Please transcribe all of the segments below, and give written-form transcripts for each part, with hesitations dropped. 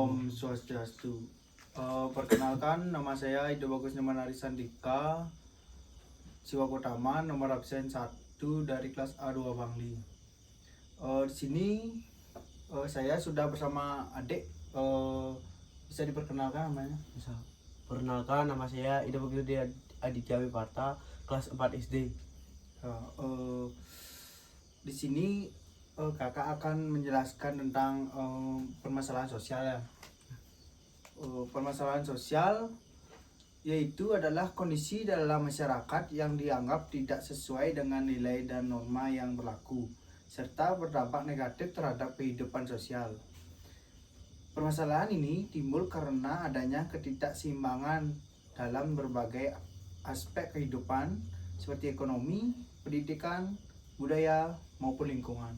Om Swastiastu. Perkenalkan, nama saya Ido Bagus Nyomanari Sandika, siswa Utama, nomor absen 1 dari kelas A2 Bangli. Di sini saya sudah bersama adik. Bisa diperkenalkan namanya? Bisa. Perkenalkan, nama saya Ida Bagus Aditya Wiparta, kelas 4 SD. Di sini kakak akan menjelaskan tentang permasalahan sosial ya. Permasalahan sosial yaitu adalah kondisi dalam masyarakat yang dianggap tidak sesuai dengan nilai dan norma yang berlaku serta berdampak negatif terhadap kehidupan sosial. Permasalahan ini timbul karena adanya ketidakseimbangan dalam berbagai aspek kehidupan seperti ekonomi, pendidikan, budaya, maupun lingkungan.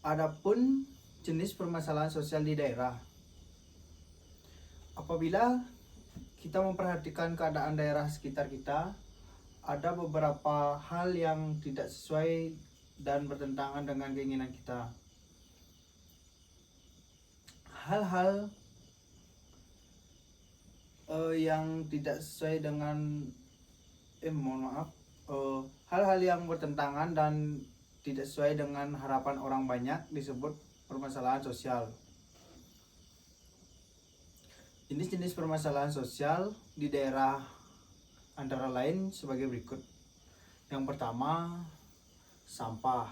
Adapun jenis permasalahan sosial di daerah. Apabila kita memperhatikan keadaan daerah sekitar kita, ada beberapa hal yang tidak sesuai dan bertentangan dengan keinginan kita. Hal-hal yang tidak sesuai dengan hal-hal yang bertentangan dan tidak sesuai dengan harapan orang banyak disebut permasalahan sosial. Jenis-jenis permasalahan sosial di daerah antara lain sebagai berikut. Yang pertama, sampah.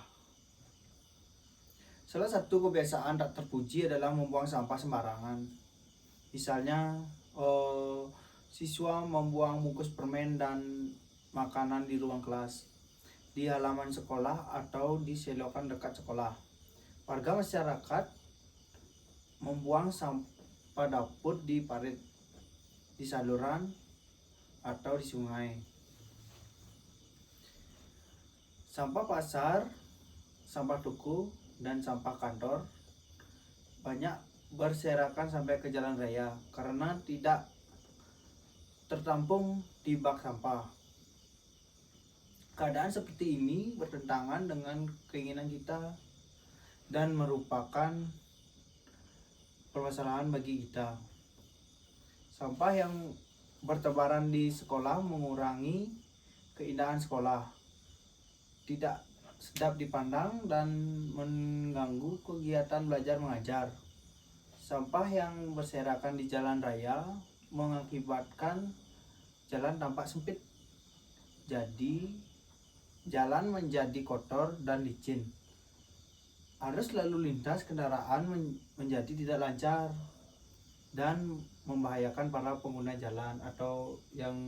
Salah satu kebiasaan tak terpuji adalah membuang sampah sembarangan. Misalnya, siswa membuang bungkus permen dan makanan di ruang kelas, di halaman sekolah atau di selokan dekat sekolah. Warga masyarakat membuang sampah dapur di parit, di saluran, atau di sungai. Sampah pasar, sampah tuku, dan sampah kantor banyak berserakan sampai ke jalan raya karena tidak tertampung di bak sampah. Keadaan seperti ini bertentangan dengan keinginan kita dan merupakan permasalahan bagi kita. Sampah yang bertebaran di sekolah mengurangi keindahan sekolah, tidak sedap dipandang dan mengganggu kegiatan belajar mengajar. Sampah yang berserakan di jalan raya mengakibatkan jalan tampak sempit, jadi jalan menjadi kotor dan licin. Arus lalu lintas kendaraan menjadi tidak lancar dan membahayakan para pengguna jalan atau yang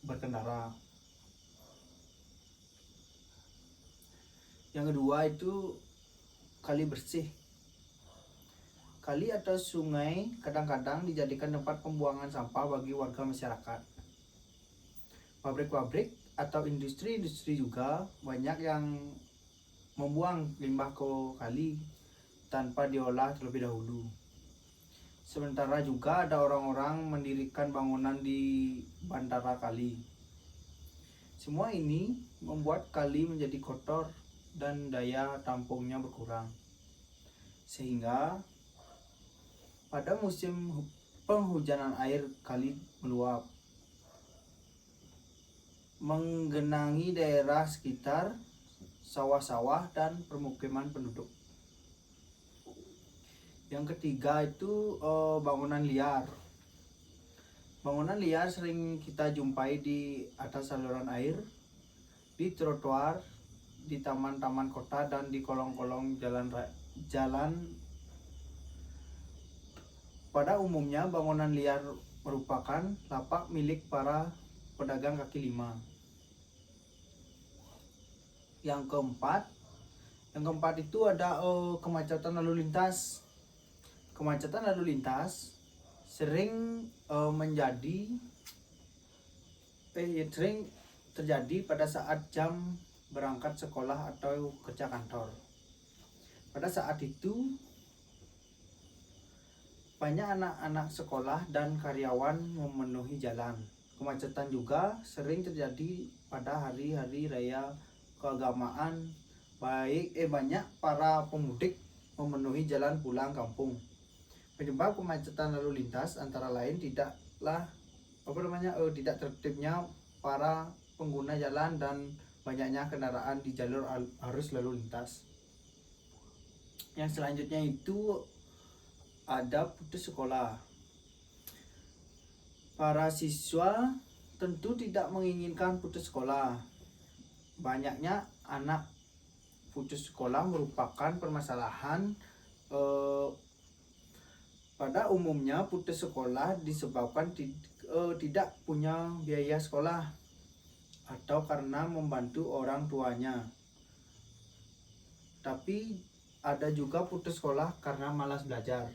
berkendara. Yang kedua itu kali bersih. Kali atau sungai kadang-kadang dijadikan tempat pembuangan sampah bagi warga masyarakat. Pabrik-pabrik atau industri-industri juga banyak yang membuang limbah ke kali tanpa diolah terlebih dahulu. Sementara juga ada orang-orang mendirikan bangunan di bantara kali. Semua ini membuat kali menjadi kotor dan daya tampungnya berkurang. Sehingga pada musim penghujanan air kali meluap, menggenangi daerah sekitar, sawah-sawah dan permukiman penduduk. Yang ketiga itu bangunan liar. Bangunan liar sering kita jumpai di atas saluran air, di trotoar, di taman-taman kota dan di kolong-kolong jalan. Pada umumnya bangunan liar merupakan lapak milik para pedagang kaki lima. Yang keempat itu ada kemacetan lalu lintas. Kemacetan lalu lintas sering terjadi pada saat jam berangkat sekolah atau kerja kantor. Pada saat itu banyak anak-anak sekolah dan karyawan memenuhi jalan. Kemacetan juga sering terjadi pada hari-hari raya keagamaan. Banyak para pemudik memenuhi jalan pulang kampung. Penyebab kemacetan lalu lintas antara lain tidak tertibnya para pengguna jalan dan banyaknya kendaraan di jalur arus lalu lintas. Yang selanjutnya itu ada putus sekolah. Para siswa tentu tidak menginginkan putus sekolah. Banyaknya anak putus sekolah merupakan permasalahan. Pada umumnya putus sekolah disebabkan tidak punya biaya sekolah atau karena membantu orang tuanya. Tapi ada juga putus sekolah karena malas belajar.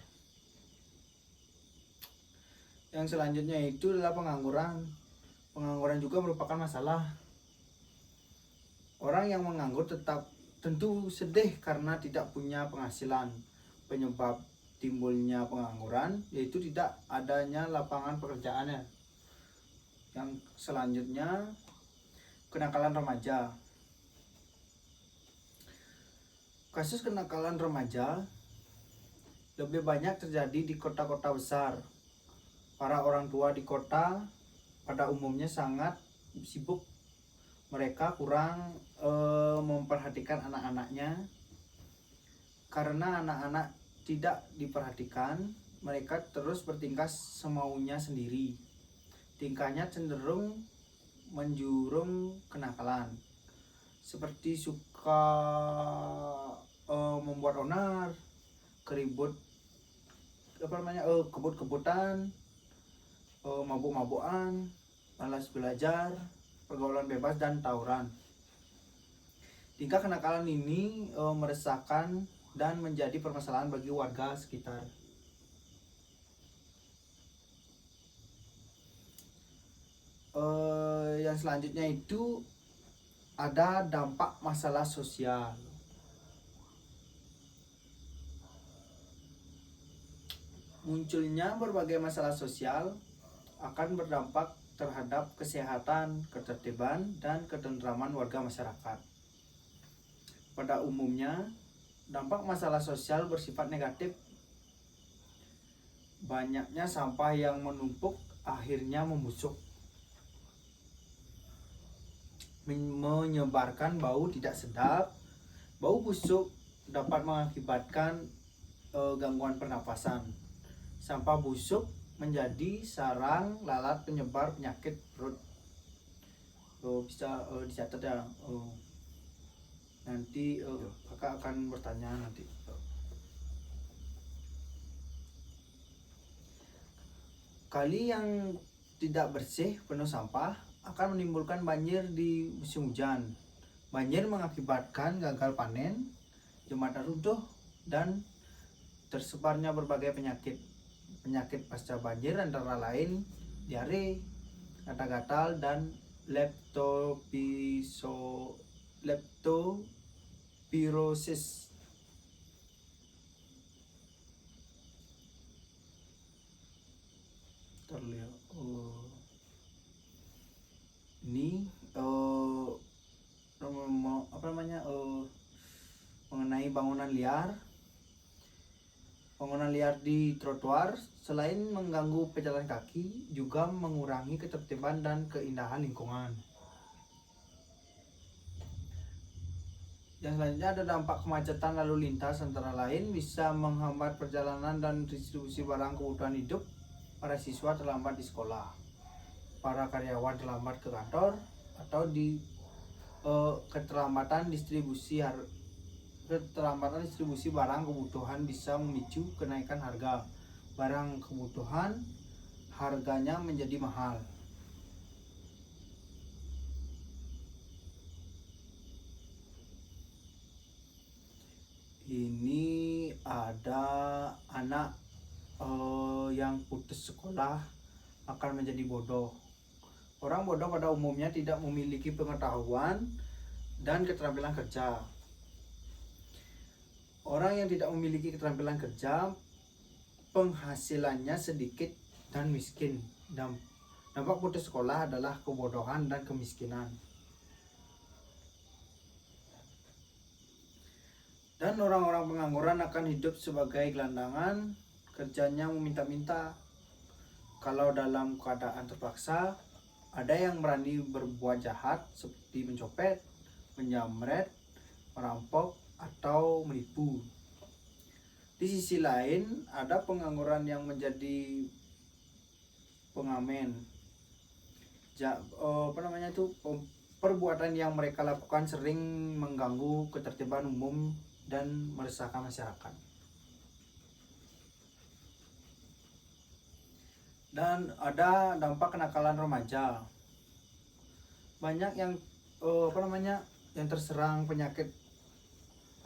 Yang selanjutnya itu adalah pengangguran. Pengangguran juga merupakan masalah. Orang yang menganggur tentu sedih karena tidak punya penghasilan. Penyebab timbulnya pengangguran yaitu tidak adanya lapangan pekerjaannya. Yang selanjutnya kenakalan remaja. Kasus kenakalan remaja lebih banyak terjadi di kota-kota besar. Para orang tua di kota pada umumnya sangat sibuk. Mereka kurang memperhatikan anak-anaknya. Karena anak-anak tidak diperhatikan, mereka terus bertingkah semaunya sendiri. Tingkahnya cenderung menjurung kenakalan, seperti suka membuat onar, kebut-kebutan, mabuk-mabukan, malas belajar, pergaulan bebas dan tawuran. Tingkah kenakalan ini meresahkan dan menjadi permasalahan bagi warga sekitar. Yang selanjutnya itu ada dampak masalah sosial. Munculnya berbagai masalah sosial akan berdampak terhadap kesehatan, ketertiban, dan ketentraman warga masyarakat. Pada umumnya, dampak masalah sosial bersifat negatif. Banyaknya sampah yang menumpuk akhirnya membusuk, menyebarkan bau tidak sedap. Bau busuk dapat mengakibatkan gangguan pernapasan. Sampah busuk menjadi sarang lalat penyebar penyakit perut. Bisa dicatat ya. Nanti kakak akan bertanya nanti. Kali yang tidak bersih penuh sampah akan menimbulkan banjir di musim hujan. Banjir mengakibatkan gagal panen, jembatan runtuh, dan tersebarnya berbagai penyakit. Penyakit pasca banjir antara lain diare, gatal-gatal, dan leptospirosis. Terlihat ini mengenai bangunan liar. Bangunan liar di trotoar selain mengganggu pejalan kaki juga mengurangi ketertiban dan keindahan lingkungan. Yang selanjutnya ada dampak kemacetan lalu lintas, antara lain bisa menghambat perjalanan dan distribusi barang kebutuhan hidup. Para siswa terlambat di sekolah, para karyawan terlambat ke kantor, atau keterlambatan distribusi barang kebutuhan bisa memicu kenaikan harga. Barang kebutuhan harganya menjadi mahal. Ini ada anak yang putus sekolah akan menjadi bodoh. Orang bodoh pada umumnya tidak memiliki pengetahuan dan keterampilan kerja. Orang yang tidak memiliki keterampilan kerja, penghasilannya sedikit dan miskin. Dampak putus sekolah adalah kebodohan dan kemiskinan. Dan orang-orang pengangguran akan hidup sebagai gelandangan, kerjanya meminta-minta. Kalau dalam keadaan terpaksa, ada yang berani berbuat jahat seperti mencopet, menjamret, merampok, atau menipu. Di sisi lain, ada pengangguran yang menjadi pengamen. Perbuatan yang mereka lakukan sering mengganggu ketertiban umum dan meresahkan masyarakat. Dan ada dampak kenakalan remaja. Banyak yang yang terserang penyakit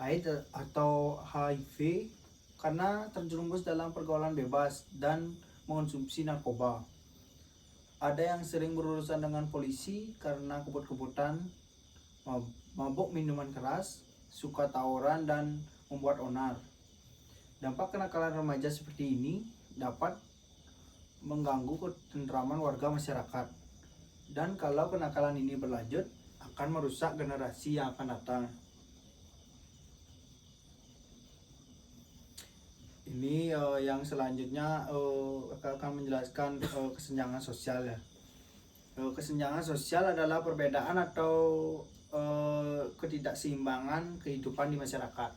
AIDS atau HIV karena terjerumus dalam pergaulan bebas dan mengonsumsi narkoba. Ada yang sering berurusan dengan polisi karena kebut-kebutan, mabuk minuman keras, suka tawuran, dan membuat onar. Dampak kenakalan remaja seperti ini dapat mengganggu ketentraman warga masyarakat. Dan kalau kenakalan ini berlanjut, akan merusak generasi yang akan datang. Ini yang selanjutnya akan menjelaskan kesenjangan sosial ya. Kesenjangan sosial adalah perbedaan atau ketidakseimbangan kehidupan di masyarakat.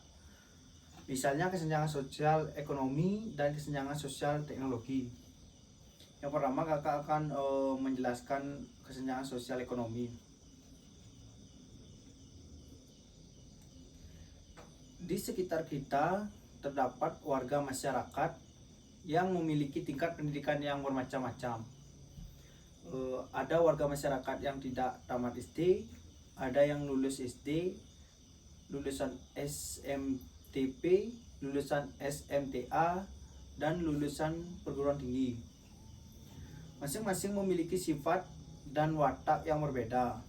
Misalnya kesenjangan sosial ekonomi dan kesenjangan sosial teknologi. Yang pertama kakak akan menjelaskan kesenjangan sosial ekonomi. Di sekitar kita terdapat warga masyarakat yang memiliki tingkat pendidikan yang bermacam-macam. Ada warga masyarakat yang tidak tamat SD, ada yang lulus SD, lulusan SMTP, lulusan SMTA, dan lulusan perguruan tinggi. Masing-masing memiliki sifat dan watak yang berbeda.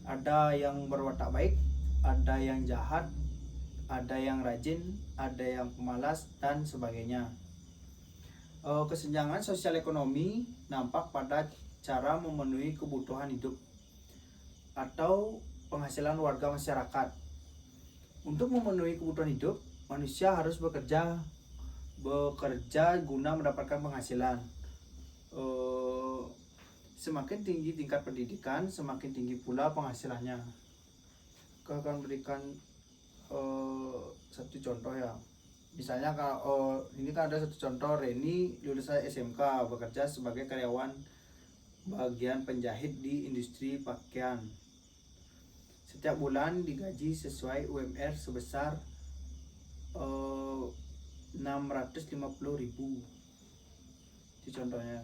Ada yang berwatak baik, ada yang jahat, ada yang rajin, ada yang pemalas, dan sebagainya. Kesenjangan sosial ekonomi nampak pada cara memenuhi kebutuhan hidup atau penghasilan warga masyarakat. Untuk memenuhi kebutuhan hidup, manusia harus bekerja guna mendapatkan penghasilan. Semakin tinggi tingkat pendidikan, semakin tinggi pula penghasilannya. Aku akan berikan satu contoh ya. Misalnya kalau ini kan ada satu contoh, Reni lulusan SMK bekerja sebagai karyawan bagian penjahit di industri pakaian. Setiap bulan digaji sesuai UMR sebesar 650.000. Itu contohnya.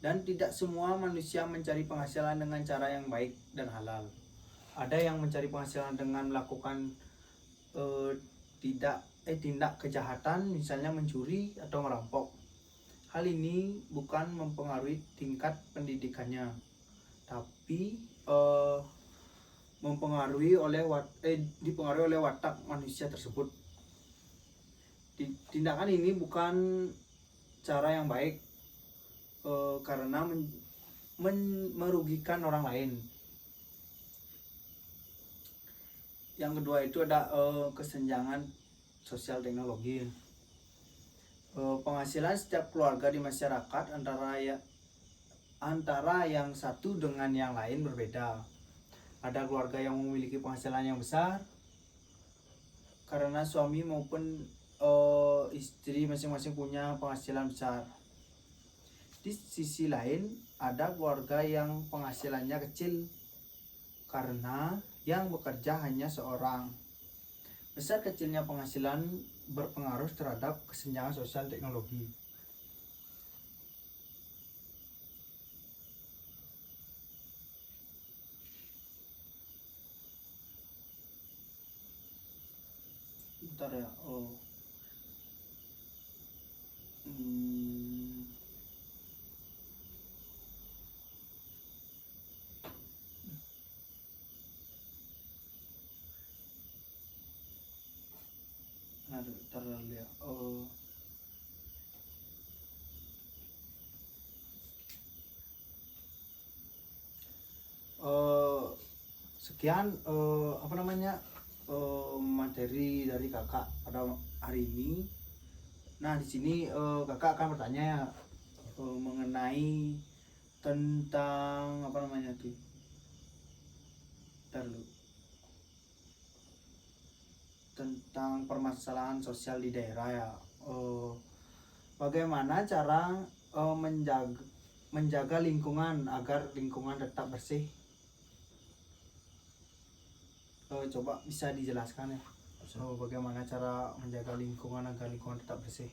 Dan tidak semua manusia mencari penghasilan dengan cara yang baik dan halal. Ada yang mencari penghasilan dengan melakukan tindak kejahatan, misalnya mencuri atau merampok. Hal ini bukan mempengaruhi tingkat pendidikannya, tapi dipengaruhi oleh watak manusia tersebut. Tindakan ini bukan cara yang baik karena merugikan orang lain. Yang kedua itu ada kesenjangan sosial teknologi. Penghasilan setiap keluarga di masyarakat antara yang satu dengan yang lain berbeda. Ada keluarga yang memiliki penghasilan yang besar karena suami maupun istri masing-masing punya penghasilan besar. Di sisi lain, ada keluarga yang penghasilannya kecil karena yang bekerja hanya seorang. Besar kecilnya penghasilan berpengaruh terhadap kesenjangan sosial teknologi. Bentar ya. Aduh, terlalu ya. Sekian apa namanya materi dari kakak pada hari ini. Nah di sini kakak akan bertanya ya mengenai tentang apa namanya tuh terlalu tentang permasalahan sosial di daerah ya. Bagaimana cara menjaga lingkungan agar lingkungan tetap bersih? Coba bisa dijelaskan ya. Bagaimana cara menjaga lingkungan agar lingkungan tetap bersih?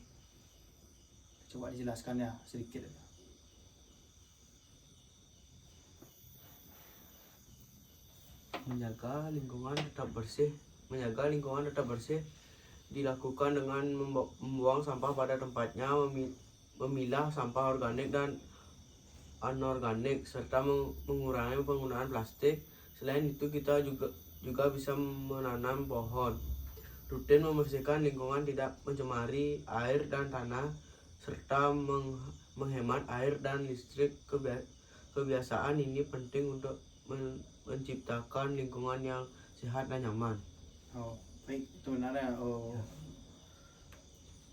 Coba dijelaskan ya sedikit. Menjaga lingkungan tetap bersih dilakukan dengan membuang sampah pada tempatnya, memilah sampah organik dan anorganik, serta mengurangi penggunaan plastik. Selain itu kita juga bisa menanam pohon, rutin membersihkan lingkungan, tidak mencemari air dan tanah, serta menghemat air dan listrik. Kebiasaan ini penting untuk menciptakan lingkungan yang sehat dan nyaman. Baik, itu benar ya.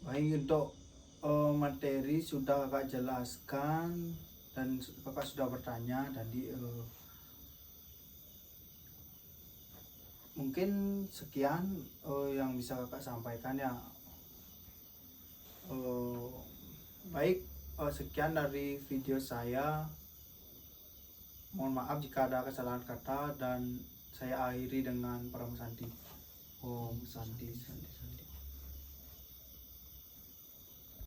Baik, untuk materi sudah kakak jelaskan dan kakak sudah bertanya tadi. Mungkin sekian yang bisa kakak sampaikan ya. Baik, sekian dari video saya. Mohon maaf jika ada kesalahan kata dan saya akhiri dengan Om Santi.